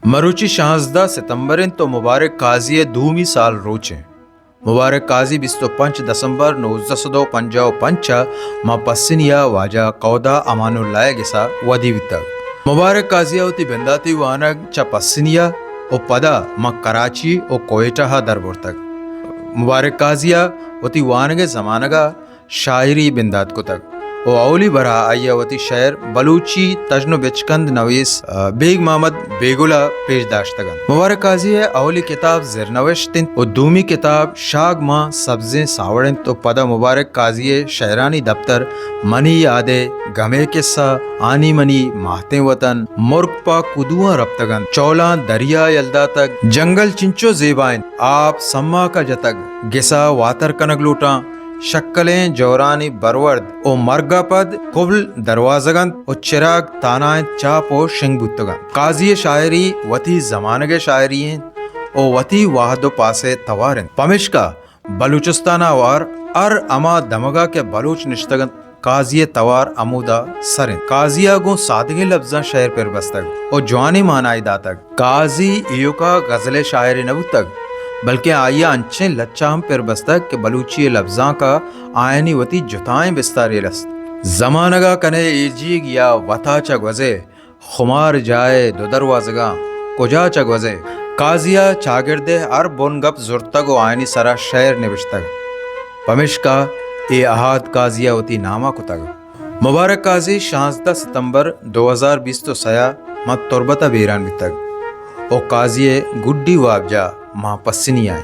मरुची 16 सितंबरेन तो मुबारक काजी दूमी साल रोचे मुबारक काजी 25 दिसंबर 1955 मा पस्सिनिया वाजा कौदा अमानुल्लाह गिसा वदीविता मुबारक काजिया होती बेंदाती वानग चा पस्सिनिया ओ पदा मा कराची ओ कोयटा हा दरबोर तक मुबारक काजिया होती वानगे जमानगा शायरी बिंदात को तक ओ अवली बरा आयावती शहर बलूची तजनो बिचकंद नवीस बेग मोहम्मद बेगुला पेशदाश्तगन मुबारक काजी है अवली किताब ज़िरनवश्तिन और दूमी किताब शाग माँ सब्ज़ें सावड़न तो पदा मुबारक काजी शहरानी दफ्तर मनी यादे गमे किस्सा आनी मनी माहते वतन मुर्ग पा कुदुआ रफ्तगन चौला दरिया यल्दा तक जंगल चिंचो जेबाइन आप सम्मा का जतग गिसा वातर कनक लूटा शक्कलें जौरानी बरवर्द ओ मरगा पद कुबल दरवाजगन ओ चिराग तानाए चाप ओ शिंगबुतगन काजी शायरी वती जमानगे शायरी ओ वती वाहदो पासे तवारन पमिश्का बलूचिस्ताना वार अर अमा दमगा के बलूच निश्तगन काजी तवार अमूदा सरिन काजिया गो सादगे लफ्जा शहर पर बस्तग ओ जवानी मानाई दातक काजी इयोका गजले शायरी नबुतक बल्कि आया अंचे लच्चाम पर बस्तक के बलूची लफ्जा का आयनी वती जुताएं बिस्तारे लस्त जमानगा कने इजीग या वता चगवजे खुमार जाए दो दरवाजगा कुजा चगवजे काजिया चागिरदे अर बोन गप जुर्तग ओ आयनी सरा शहर निविश्तग पमिश्का ए अहाद काजिया वती नामा कुतग मुबारक काजी 16 सितंबर 2020 तो सया मत तुरबता बेरान बितग ओ काजिए गुड्डी वाबजा माँ पस्सिनी आई